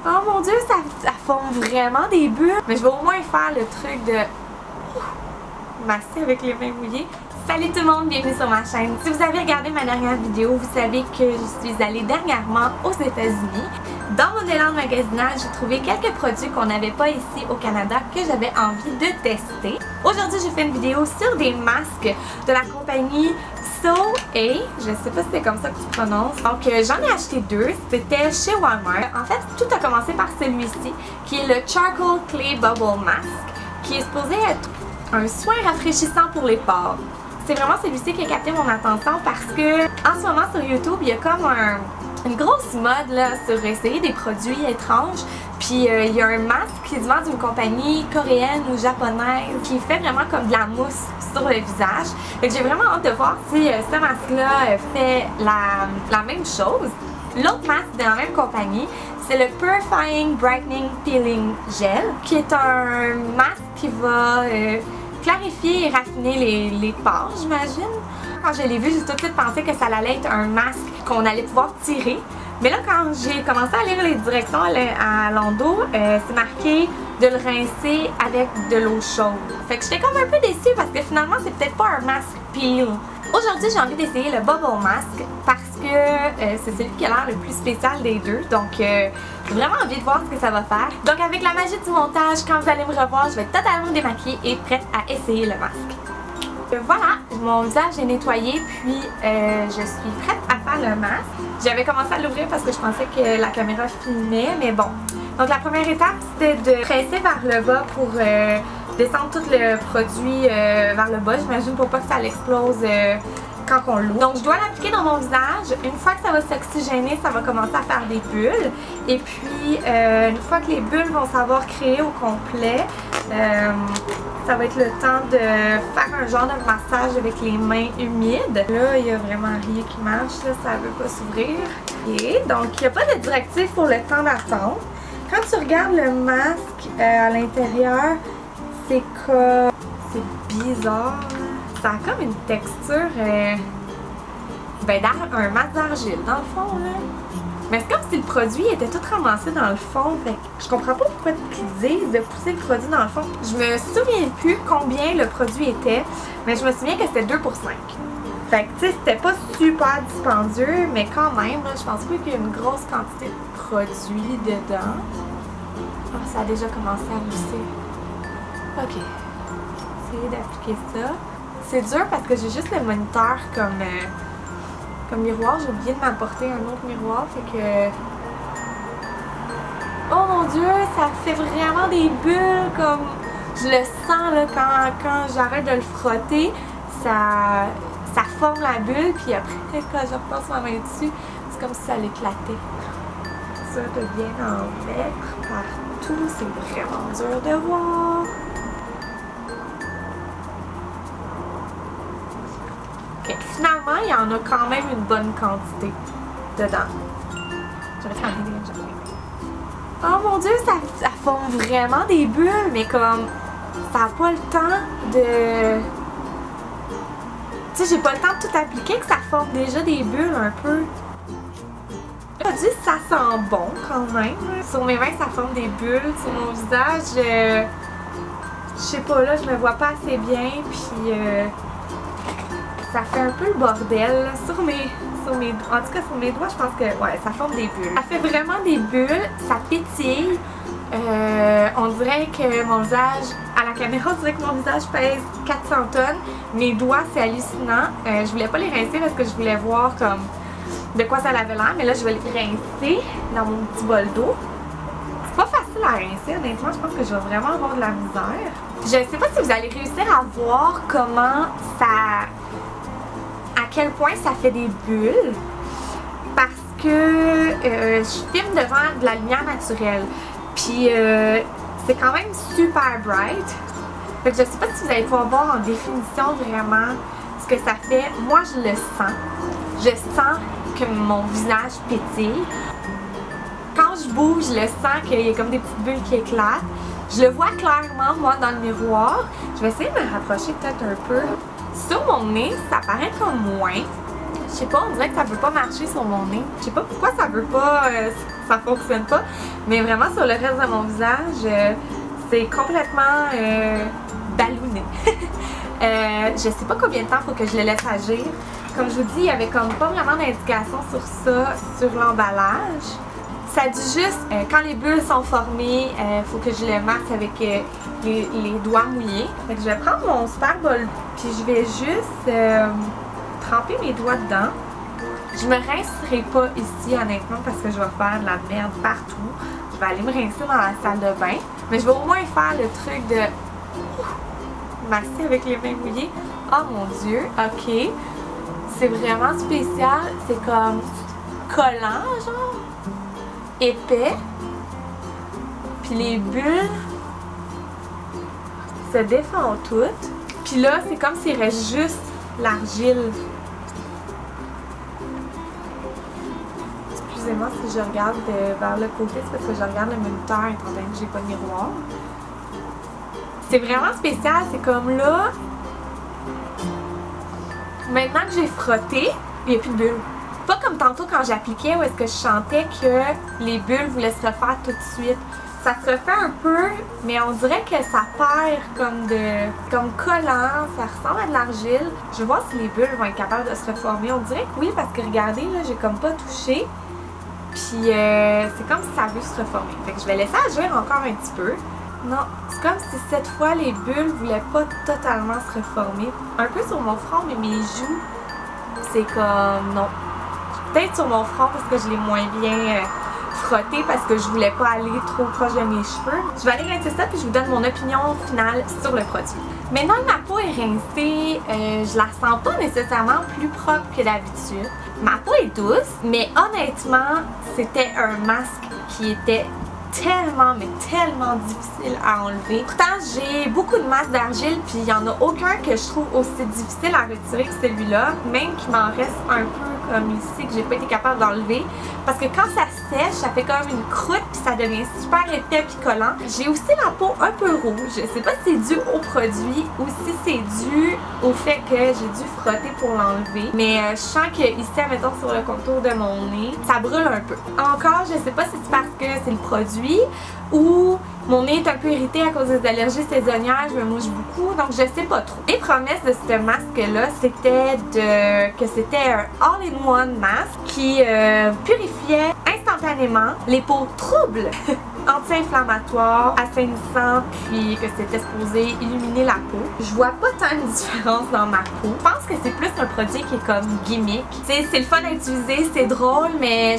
Oh mon dieu, ça forme vraiment des bulles. Mais je vais au moins faire le truc de masser avec les mains mouillées. Salut tout le monde, bienvenue sur ma chaîne. Si vous avez regardé ma dernière vidéo, vous savez que je suis allée dernièrement aux États-Unis. Dans mon élan de magasinage, j'ai trouvé quelques produits qu'on n'avait pas ici au Canada que j'avais envie de tester. Aujourd'hui, j'ai fait une vidéo sur des masques de la compagnie So-A. Je sais pas si c'est comme ça que tu prononces. Donc j'en ai acheté deux. C'était chez Walmart. En fait, tout a commencé par celui-ci, qui est le Charcoal Clay Bubble Mask, qui est supposé être un soin rafraîchissant pour les pores. C'est vraiment celui-ci qui a capté mon attention parce que en ce moment sur YouTube, il y a comme une grosse mode là, sur essayer des produits étranges. Puis il y a un masque qui se vend d'une compagnie coréenne ou japonaise qui fait vraiment comme de la mousse sur le visage. Donc j'ai vraiment hâte de voir si ce masque-là fait la même chose. L'autre masque de la même compagnie, c'est le Purifying Brightening Peeling Gel, qui est un masque qui va clarifier et raffiner les pores, j'imagine. Quand je l'ai vu, j'ai tout de suite pensé que ça allait être un masque qu'on allait pouvoir tirer. Mais là, quand j'ai commencé à lire les directions à l'endos, c'est marqué de le rincer avec de l'eau chaude. Fait que j'étais comme un peu déçue parce que finalement, c'est peut-être pas un masque peel. Aujourd'hui, j'ai envie d'essayer le Bubble Mask parce que c'est celui qui a l'air le plus spécial des deux. Donc, j'ai vraiment envie de voir ce que ça va faire. Donc, avec la magie du montage, quand vous allez me revoir, je vais être totalement démaquillée et prête à essayer le masque. Voilà, mon visage est nettoyé, puis je suis prête à faire le masque. J'avais commencé à l'ouvrir parce que je pensais que la caméra filmait, mais bon. Donc la première étape, c'était de presser vers le bas pour descendre tout le produit vers le bas, j'imagine, pour pas que ça l'explose quand on l'ouvre. Donc je dois l'appliquer dans mon visage. Une fois que ça va s'oxygéner, ça va commencer à faire des bulles. Et puis une fois que les bulles vont s'avoir créées au complet, ça va être le temps de faire un genre de massage avec les mains humides. Là, il n'y a vraiment rien qui marche, là, ça ne veut pas s'ouvrir. Et donc, il n'y a pas de directive pour le temps d'attente. Quand tu regardes le masque à l'intérieur, c'est comme... c'est bizarre. Ça a comme une texture... un masque d'argile, dans le fond, là. Mais c'est comme si le produit était tout ramassé dans le fond. Fait que je comprends pas pourquoi ils disent de pousser le produit dans le fond. Je me souviens plus combien le produit était, mais je me souviens que c'était 2 pour 5. Fait que tu sais, c'était pas super dispendieux, mais quand même, là, je pense pas qu'il y a une grosse quantité de produits dedans. Oh, ça a déjà commencé à mousser. Ok. Essayer d'appliquer ça. C'est dur parce que j'ai juste le moniteur comme miroir. J'ai oublié de m'apporter un autre miroir, fait que... Oh mon dieu, ça fait vraiment des bulles, comme... Je le sens là, quand j'arrête de le frotter, ça forme la bulle, puis après, quand je repasse ma main dessus, c'est comme si ça l'éclatait. Ça de bien en mettre partout, c'est vraiment dur de voir. Okay. Finalement, il y en a quand même une bonne quantité dedans. J'aurais fait un vidéo. Oh mon dieu, ça forme vraiment des bulles, mais comme ça n'a pas le temps de... Tu sais, j'ai pas le temps de tout appliquer, que ça forme déjà des bulles un peu. Le produit, ça sent bon quand même. Sur mes mains, ça forme des bulles. Sur mon visage, je sais pas, là, je me vois pas assez bien, puis... ça fait un peu le bordel là, en tout cas sur mes doigts, je pense que ouais, ça forme des bulles. Ça fait vraiment des bulles, ça pétille. On dirait que mon visage, à la caméra, on dirait que mon visage pèse 400 tonnes. Mes doigts, c'est hallucinant. Je voulais pas les rincer parce que je voulais voir comme de quoi ça avait l'air, mais là je vais les rincer dans mon petit bol d'eau. C'est pas facile à rincer, honnêtement, je pense que je vais vraiment avoir de la misère. Je sais pas si vous allez réussir à voir comment ça... à quel point ça fait des bulles, parce que je filme devant de la lumière naturelle, puis c'est quand même super bright. Fait que je sais pas si vous allez pouvoir voir en définition vraiment ce que ça fait. Moi je le sens. Je sens que mon visage pétille. Quand je bouge, je le sens qu'il y a comme des petites bulles qui éclatent. Je le vois clairement moi dans le miroir. Je vais essayer de me rapprocher peut-être un peu. Sur mon nez, ça paraît comme moins. Je sais pas, on dirait que ça veut pas marcher sur mon nez. Je sais pas pourquoi ça veut pas, ça fonctionne pas. Mais vraiment sur le reste de mon visage, c'est complètement ballonné. Je sais pas combien de temps il faut que je le laisse agir. Comme je vous dis, il y avait comme pas vraiment d'indication sur ça, sur l'emballage. Ça dit juste, quand les bulles sont formées, il faut que je le masse avec les doigts mouillés. Fait que je vais prendre mon super bol, puis je vais juste tremper mes doigts dedans. Je me rincerai pas ici, honnêtement, parce que je vais faire de la merde partout. Je vais aller me rincer dans la salle de bain. Mais je vais au moins faire le truc de masser avec les mains mouillées. Oh mon Dieu, ok. C'est vraiment spécial. C'est comme collant, genre. Épais. Puis les bulles se défont toutes. Puis là, c'est comme s'il reste juste l'argile. Excusez-moi si je regarde vers le côté, c'est parce que je regarde le moniteur étant donné que j'ai pas de miroir. C'est vraiment spécial, c'est comme là. Maintenant que j'ai frotté, il n'y a plus de bulles. Pas comme tantôt quand j'appliquais où est-ce que je sentais que les bulles voulaient se refaire tout de suite. Ça se refait un peu, mais on dirait que ça perd comme collant, ça ressemble à de l'argile. Je vais voir si les bulles vont être capables de se reformer. On dirait que oui, parce que regardez, là, j'ai comme pas touché. Puis c'est comme si ça veut se reformer. Fait que je vais laisser agir encore un petit peu. Non, c'est comme si cette fois les bulles voulaient pas totalement se reformer. Un peu sur mon front, mais mes joues, c'est comme non. Peut-être sur mon front parce que je l'ai moins bien frotté parce que je voulais pas aller trop proche de mes cheveux. Je vais aller rincer ça puis je vous donne mon opinion finale sur le produit. Maintenant que ma peau est rincée, je la sens pas nécessairement plus propre que d'habitude. Ma peau est douce, mais honnêtement, c'était un masque qui était tellement, mais tellement difficile à enlever. Pourtant, j'ai beaucoup de masques d'argile, puis il n'y en a aucun que je trouve aussi difficile à retirer que celui-là, même qu'il m'en reste un peu comme ici, que j'ai pas été capable d'enlever. Parce que quand ça sèche, ça fait comme une croûte, puis ça devient super épais puis collant. J'ai aussi la peau un peu rouge. Je sais pas si c'est dû au produit ou si c'est dû au fait que j'ai dû frotter pour l'enlever. Mais je sens que ici, mettons sur le contour de mon nez, ça brûle un peu. Encore, je sais pas si c'est parce que c'est le produit ou mon nez est un peu irrité à cause des allergies saisonnières, je me mouche beaucoup, donc je sais pas trop. Les promesses de ce masque-là, c'était que c'était un all-in-one masque qui purifiait instantanément les peaux troubles, anti-inflammatoire, assainissant, puis que c'était supposé illuminer la peau. Je vois pas tant de différence dans ma peau. Je pense que c'est plus un produit qui est comme gimmick. Tu sais, c'est le fun à utiliser, c'est drôle, mais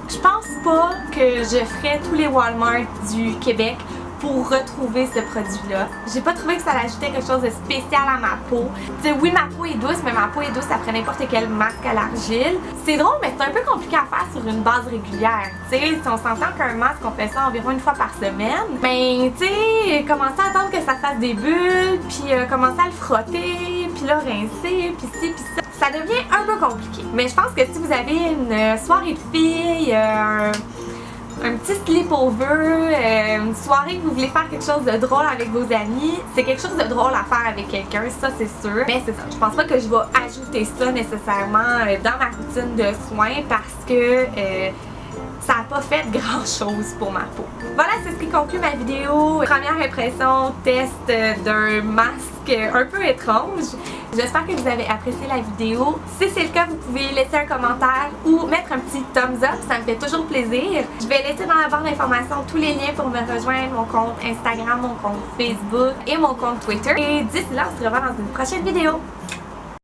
je pense pas que je ferais tous les Walmart du Québec pour retrouver ce produit-là. J'ai pas trouvé que ça ajoutait quelque chose de spécial à ma peau. Tu sais, oui, ma peau est douce, mais ma peau est douce après n'importe quel masque à l'argile. C'est drôle, mais c'est un peu compliqué à faire sur une base régulière. Tu sais, si on s'entend qu'un masque, on fait ça environ une fois par semaine, ben, tu sais, commencer à attendre que ça fasse des bulles, puis commencer à le frotter, puis là, rincer, puis ci, puis ça. Ça devient un peu compliqué. Mais je pense que si vous avez une soirée de filles, un petit sleepover, une soirée que vous voulez faire quelque chose de drôle avec vos amis, c'est quelque chose de drôle à faire avec quelqu'un, ça c'est sûr. Mais c'est ça, je pense pas que je vais ajouter ça nécessairement dans ma routine de soins parce que ça n'a pas fait grand chose pour ma peau. Voilà, c'est ce qui conclut ma vidéo. Première impression, test d'un masque un peu étrange. J'espère que vous avez apprécié la vidéo. Si c'est le cas, vous pouvez laisser un commentaire ou mettre un petit thumbs up, ça me fait toujours plaisir. Je vais laisser dans la barre d'informations tous les liens pour me rejoindre, mon compte Instagram, mon compte Facebook et mon compte Twitter. Et d'ici là, on se revoit dans une prochaine vidéo.